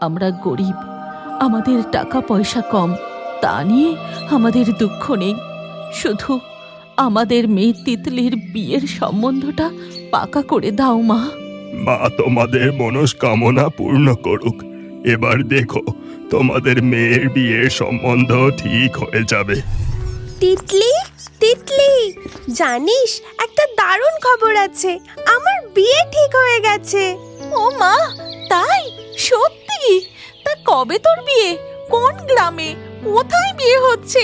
আমরা গরিব, আমাদের টাকা পয়সা কম, তা নিয়ে আমাদের দুঃখ নেই। শুধু আমাদের মেয়ে তিতলির বিয়ের সম্বন্ধটা পাকা করে দাও মা। মা তোমাদের মনস্কামনা পূর্ণ করুক। এবার দেখো, তোমাদের মেয়ের বিয়ের সম্বন্ধ ঠিক হয়ে যাবে। তিতলি, তিতলি, জানিস একটা দারুণ খবর আছে, আমার বিয়ে ঠিক হয়ে গেছে। ও মা, তাই? সত্যি? তা কবে তোর বিয়ে? কোন গ্রামে? কোথায় বিয়ে হচ্ছে?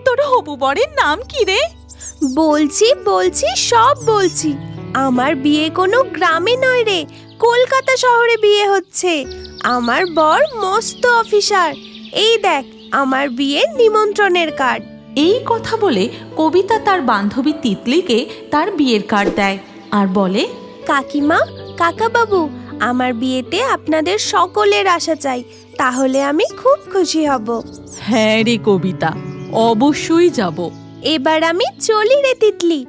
তোর হবু বরের নাম কি রে? বলছি বলছি সব বলছি। আমার বিয়ে কোনো গ্রামে নয় রে, কলকাতা শহরে বিয়ে হচ্ছে। আমার বর মস্ত অফিসার। এই দেখ আমার বিয়ের নিমন্ত্রণের কার্ড। এই কথা বলে কবিতা তার বান্ধবী তিতলিকে তার বিয়ের কার্ড দেয় আর বলে, কাকিমা, কাকাবাবু, আমার বিয়েতে আপনাদের সকলের আশা চাই, তাহলে আমি খুব খুশি হব। হ্যাঁ রে কবিতা, অবশ্যই যাব। এবার আমি চলি রে তিতলি,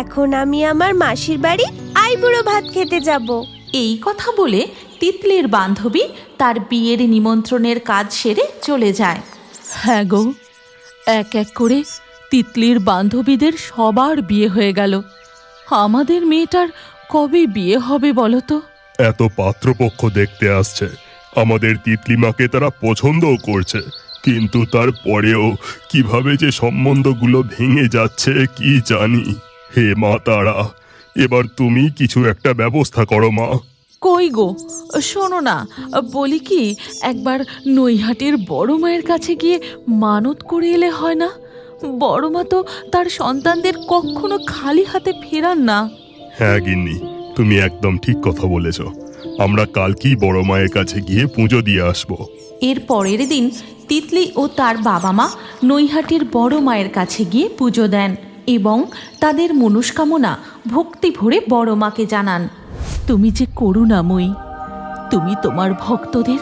এখন আমি আমার মাসির বাড়ি আইবুড়ো ভাত খেতে যাব। এই কথা বলে তিতলির বান্ধবী তার বিয়ের নিমন্ত্রণের কাজ সেরে চলে যায়। হ্যাঁ গো, এক এক করে তিতলির বান্ধবীদের সবার বিয়ে হয়ে গেল। আমাদের মেয়েটার কবে বিয়ে হবে বলো তো? এত পাত্রপক্ষ দেখতে আসছে, আমাদের তিতলিমাকে তারা পছন্দও করছে, কিন্তু তারপরেও কিভাবে যে সম্বন্ধগুলো ভেঙে যাচ্ছে কি জানি। হে মা তারা, এবার তুমি কিছু একটা ব্যবস্থা করো মা। কই গো, শোনো না, বলি কি, একবার নৈহাটির বড় মায়ের কাছে গিয়ে মানত করে এলে হয় না? বড় মা তো তার সন্তানদের কখনো খালি হাতে ফেরান না। হ্যাঁ গিন্নি, তুমি একদম ঠিক কথা বলেছ। আমরা কালকেই বড় মায়ের কাছে গিয়ে পুজো দিয়ে আসবো। এর পরের দিন তিতলি ও তার বাবা মা নৈহাটির বড় মায়ের কাছে গিয়ে পুজো দেন এবং তাদের মনস্কামনা ভক্তি ভরে বড় মাকে জানান। তুমি যে করুণাময়ী, তুমি তোমার ভক্তদের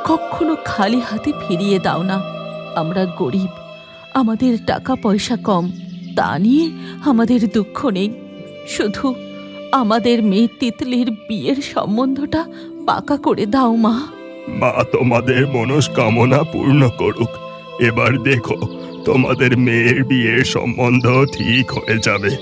কখনো খালি হাতে ফিরিয়ে দাও না। আমরা গরিব, আমাদের টাকা পয়সা কম, তা নিয়ে আমাদের দুঃখ নেই। শুধু আমাদের মেয়ে তিতলির বিয়ের সম্বন্ধটা পাকা করে দাও মা। মা তোমাদের মনস্কামনা পূর্ণ করুক। এবার দেখো, তোমাদের মেয়ের বিয়ের সম্বন্ধ ঠিক হয়ে যাবে।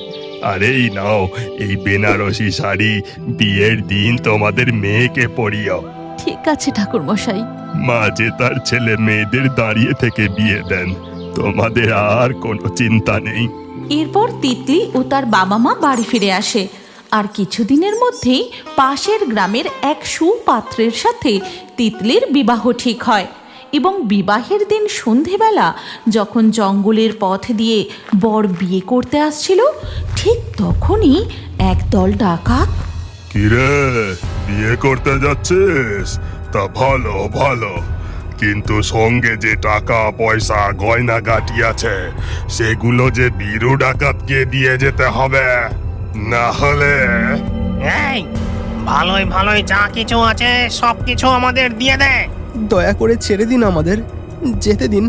আর এই নাও, এই বেনারসি শাড়ি বিয়ের দিন তোমাদের মেয়েকে পরিও। ঠিক আছে ঠাকুরমশাই। মা যে তার ছেলে মেয়েদের দাঁড়িয়ে থেকে বিয়ে দেন, তোমাদের আর কোনো চিন্তা নেই। এরপর তিতলি ও তার বাবা মা বাড়ি ফিরে আসে আর কিছুদিনের মধ্যেই পাশের গ্রামের এক সুপাত্রের সাথে তিতলির বিবাহ ঠিক হয় এবং বিবাহের দিন সন্ধেবেলা যখন জঙ্গলের পথ দিয়ে বর বিয়ে করতে আসছিল, ঠিক তখনই একদল ডাকাত। কিরে, বিয়ে করতে যাচ্ছিস? তা ভালো ভালো, কিন্তু সঙ্গে যে টাকা পয়সা গয়না গাটি আছে সেগুলো যে বীরু ডাকাতকে দিয়ে যেতে হবে, না হলে। এই, ভালোই ভালোই যা কিছু আছে সব কিছু আমাদের দিয়ে দে। দয়া করে ছেড়ে দিন আমাদের, যেতে দিন।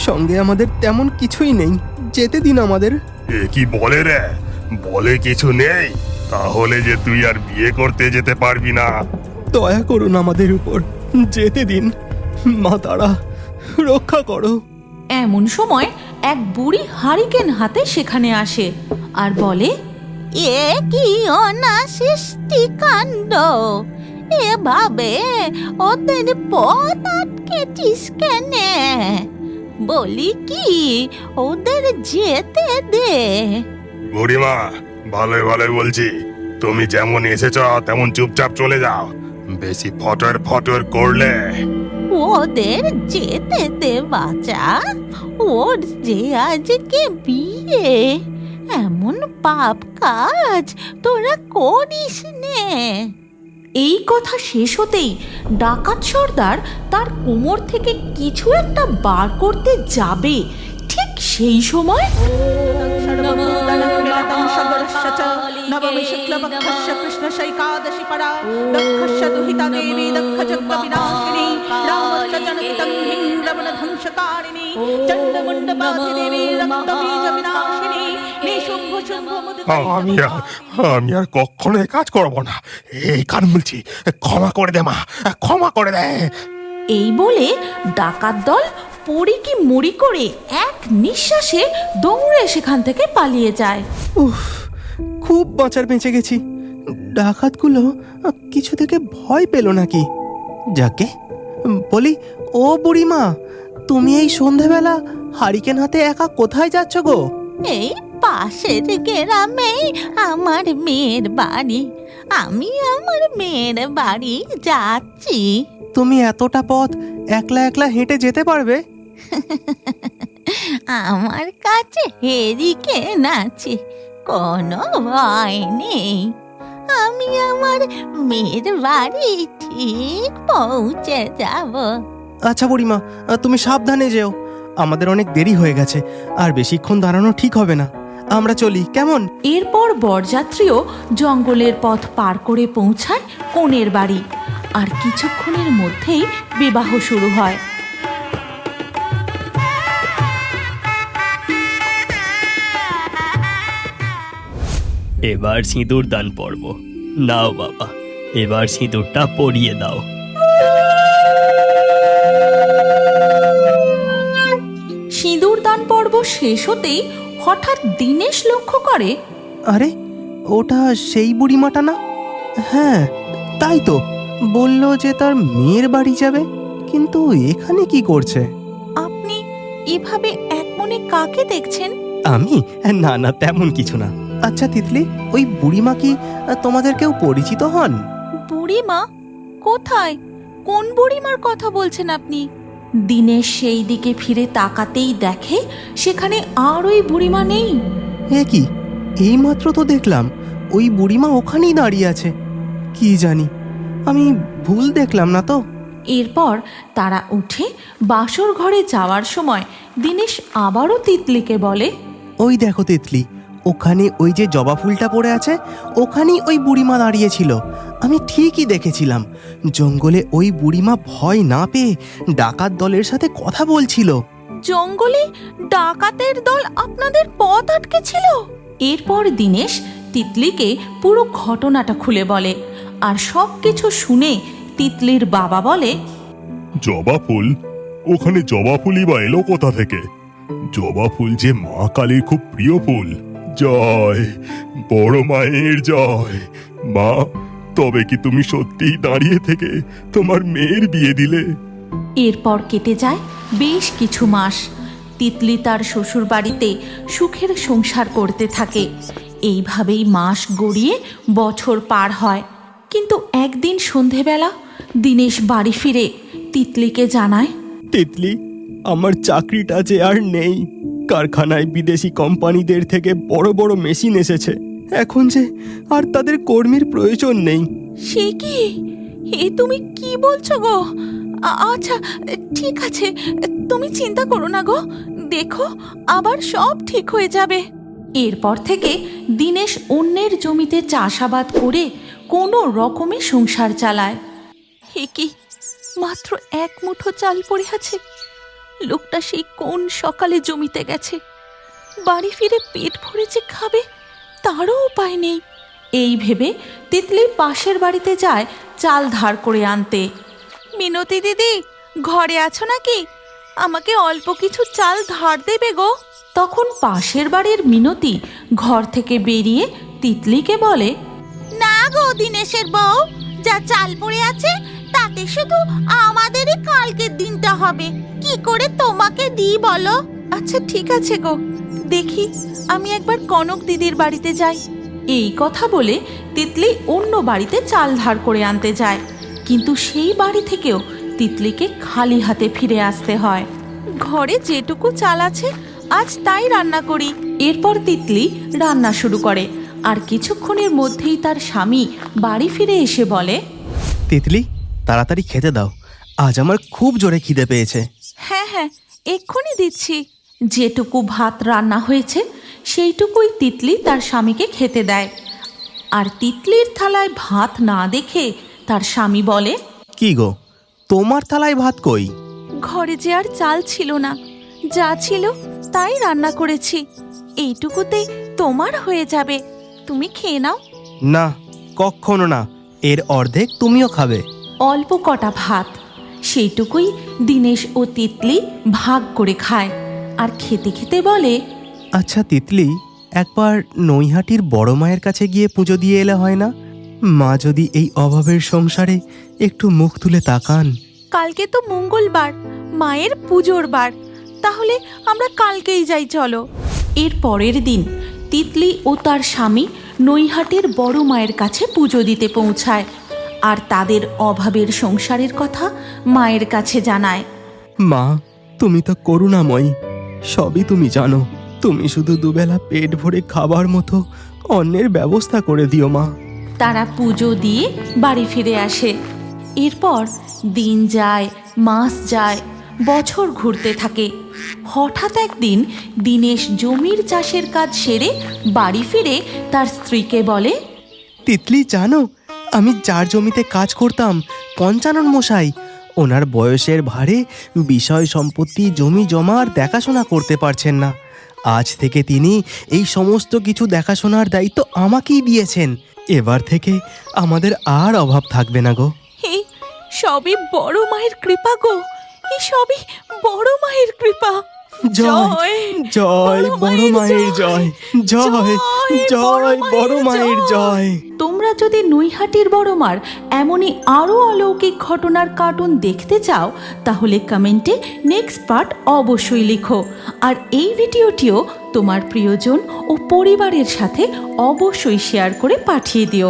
সঙ্গে আমাদের তেমন কিছুই নেই, যেতে দিন আমাদের। এ কি বলে রে? বলে কিছু নেই? তাহলে যে তুই আর বিয়ে করতে যেতে পারবি না। দয়া করুন আমাদের উপর, যেতে দিন। মা তারা, রক্ষা করো। এমন সময় এক বুড়ি হারিকেন হাতে সেখানে আসে আর বলে, এ কি অনাসৃষ্টি কাণ্ড! এভাবে ওদের পথ আটকেছিস কেনে? বলি কি, ওদের যেতে দে। বুড়িমা, ভালোই ভালোই বলছি, তুমি যেমন এসেছ তেমন চুপচাপ চলে যাও। বেশি ফটর ফটর করলে। ওদের যেতে দে বাচ্চা, ওর যে আজকে বিয়ে, এমন পাপ কাজ তোরা করিস নে। এই কথা শেষ হতেই ডাকাত সর্দার তার কোমর থেকে কিছু একটা বার করতে যাবে, ঠিক সেই সময় আমি আর কখনো কাজ করবো না। এই কান বলছি, ক্ষমা করে দে মা, ক্ষমা করে দে। এই বলে ডাকাত দল পড়ি মুড়ি করে এক নিঃশ্বাসে দৌড়ে সেখান থেকে পালিয়ে যায়। উফ, খুব বাঁচার বেঁচে গেছি। ডাকাতগুলো কিছু থেকে ভয় পেল নাকি? যাকে বলি, ও বুড়িমা, তুমি এই সন্ধেবেলা হারিকেন হাতে একা কোথায় যাচ্ছ গো? এই পাশের গ্রামেই আমার মেয়ের বাড়ি, আমি আমার মেয়ের বাড়ি যাচ্ছি। তুমি এতটা পথ একলা একলা হেঁটে যেতে পারবে? আমার কাছে হেরিকেন আছে, কোনো ভয় নেই। আমি আমার মেয়ের বাড়ি ঠিক পৌঁছে যাব। আচ্ছা বুড়িমা, তুমি সাবধানে যেও। আমাদের অনেক দেরি হয়ে গেছে, আর বেশিক্ষণ দাঁড়ানো ঠিক হবে না। আমরা চলি, কেমন? এরপর বরযাত্রীও জঙ্গলের পথ পার করে পৌঁছায় কনের বাড়ি, আর কিছুক্ষণের মধ্যেই বিবাহ শুরু হয়। এবার সিঁদুর দান পর্ব। নাও বাবা, এবার সিঁদুরটা পরিয়ে দাও। সিঁদুর দান পর্ব শেষ হতেই হঠাৎ দীনেশ লক্ষ্য করে, আরে, ওটা সেই বুড়িমাটা না? হ্যাঁ, তাই তো। বলল যে তার মেয়ের বাড়ি যাবে, কিন্তু এখানে কি করছে? আপনি এভাবে এক মনে কাকে দেখছেন? আমি? না না, তেমন কিছু না। আচ্ছা তিতলি, ওই বুড়িমা কি তোমাদের কেউ পরিচিত হন? বুড়িমা? কোথায়? কোন বুড়িমার কথা বলছেন আপনি? দীনেশ সেই দিকে ফিরে তাকাতেই দেখে সেখানে আর ওই বুড়িমা নেই। এ কি, এইমাত্র তো দেখলাম ওই বুড়িমা ওখানেই দাঁড়িয়ে আছে। কি জানি, আমি ভুল দেখলাম না তো? এরপর তারা উঠে বাসর ঘরে যাওয়ার সময় দীনেশ আবারও তিতলিকে বলে, ওই দেখো তিতলি, ওখানে ওই যে জবা ফুলটা পড়ে আছে, ওখানেই ওই বুড়িমা দাঁড়িয়েছিল। আমি ঠিকই দেখেছিলাম। জঙ্গলে ওই বুড়িমা ভয় না পেয়ে ডাকাত দলের সাথে কথা বলছিল। জঙ্গলে ডাকাতের দল আপনাদের পথ আটকেছিল? এরপর দীনেশ তিতলিকে পুরো ঘটনাটা খুলে বলে, আর সব কিছু শুনে তিতলির বাবা বলে, জবা ফুল? ওখানে জবা ফুলই বা এলো কোথা থেকে? জবা ফুল যে মা কালীর খুব প্রিয় ফুল। জয় বড় মায়ের জয়। মা, তবে কি তুমি সত্যিই দাঁড়িয়ে থেকে তোমার মেয়ের বিয়ে দিলে? এরপর কেটে যায় বেশ কিছু মাস। তিতলি তার শ্বশুর বাড়িতে সুখের সংসার করতে থাকে। এইভাবেই মাস গড়িয়ে বছর পার হয়। কিন্তু একদিন সন্ধেবেলা দীনেশ বাড়ি ফিরে তিতলিকে জানায়, তিতলি, আমার চাকরিটা যে আর নেই। কারখানায় বিদেশি কোম্পানিদের থেকে বড় বড় মেশিন এসেছে। এখন যে আর তাদের কর্মীর প্রয়োজন নেই। সে কি? এ তুমি কি বলছো গো? আচ্ছা, ঠিক আছে, তুমি চিন্তা করো না গো, দেখো আবার সব ঠিক হয়ে যাবে। এরপর থেকে দীনেশ অন্যের জমিতে চাষাবাদ করে কোনো রকমে সংসার চালায়। হে কি, মাত্র এক মুঠো চাল পড়ে আছে। লোকটা সেই কোন সকালে জমিতে গেছে, বাড়ি ফিরে পেট ভরে যে খাবে তারও উপায় নেই। এই ভেবে তিতলি পাশের বাড়িতে যায় চাল ধার করে আনতে। মিনতি দিদি, ঘরে আছো নাকি? আমাকে অল্প কিছু চাল ধার দেবে গো। তখন পাশের বাড়ির মিনতি ঘর থেকে বেরিয়ে তিতলিকে বলে, না গো দীনেশের বউ, যা চাল পড়ে আছে তাতে শুধু আমাদেরই কালকের দিনটা হবে। কি করে তোমাকে দিই বলো? আচ্ছা ঠিক আছে গো, দেখি আমি একবার কনক দিদির বাড়িতে যাই। এই কথা বলে তিতলি অন্য বাড়িতে চাল ধার করে আনতে যায়, কিন্তু সেই বাড়ি থেকেও তিতলিকে খালি হাতে ফিরে আসতে হয়। ঘরে যেটুকু চাল আছে আজ তাই রান্না করি। এরপর তিতলি রান্না শুরু করে, আর কিছুক্ষণের মধ্যেই তার স্বামী বাড়ি ফিরে এসে বলে, তিতলি, তাড়াতাড়ি খেতে দাও, আজ আমার খুব জোরে খিদে পেয়েছে। হ্যাঁ হ্যাঁ, এক্ষুনি দিচ্ছি। যেটুকু ভাত রান্না হয়েছে সেইটুকুই তিতলি তার স্বামীকে খেতে দেয়। আর তিতলির থালায় ভাত না দেখে তার স্বামী বলে, কি গো, তোমার থালায় ভাত কই? ঘরে যে আর চাল ছিল না, যা ছিল তাই রান্না করেছি। এইটুকুতেই তোমার হয়ে যাবে, তুমি খেয়ে নাও। না, কখনো না, এর অর্ধেক তুমিও খাবে। অল্প কটা ভাত, সেইটুকুই দীনেশ ও তিতলি ভাগ করে খায় আর খেতে খেতে বলে, আচ্ছা তিতলি, একবার নৈহাটির বড় মায়ের কাছে গিয়ে পুজো দিয়ে এলে হয় না? মা যদি এই অভাবের সংসারে একটু মুখ তুলে তাকান। কালকে তো মঙ্গলবার, মায়ের পুজোর বার, তাহলে আমরা কালকেই যাই চলো। এর পরের দিন তিতলি ও তার স্বামী নৈহাটির বড় মায়ের কাছে পুজো দিতে পৌঁছায় আর তাদের অভাবের সংসারের কথা মায়ের কাছে জানায়। মা, তুমি তো করুণাময়ী, সবই তুমি জানো। তুমি শুধু দুবেলা পেট ভরে খাবার মতো অন্যের ব্যবস্থা করে দিও মা। তারা পুজো দিয়ে বাড়ি ফিরে আসে। এরপর দিন যায়, মাস যায়, বছর ঘুরতে থাকে। হঠাৎ একদিন দীনেশ জমির চাষের কাজ সেরে বাড়ি ফিরে তার স্ত্রীকে বলে, তিতলি জানো, আমি যার জমিতে কাজ করতাম, পঞ্চানন মশাই, ওনার বয়সের ভারে বিষয় সম্পত্তি জমি জমা আর দেখাশোনা করতে পারছেন না। আজ থেকে তিনি এই সমস্ত কিছু দেখাশোনার দায়িত্ব আমাকেই দিয়েছেন। এবার থেকে আমাদের আর অভাব থাকবে না গো। এই সবই বড় মায়ের কৃপা গো, এই সবই বড় মায়ের কৃপা। জয় জয় বড় মায়ের জয়, জয় জয় বড় মায়ের জয়। তোমরা যদি নৈহাটির বড় মার এমনই আরও অলৌকিক ঘটনার কার্টুন দেখতে চাও, তাহলে কমেন্টে নেক্সট পার্ট অবশ্যই লিখো। আর এই ভিডিওটিও তোমার প্রিয়জন ও পরিবারের সাথে অবশ্যই শেয়ার করে পাঠিয়ে দিও।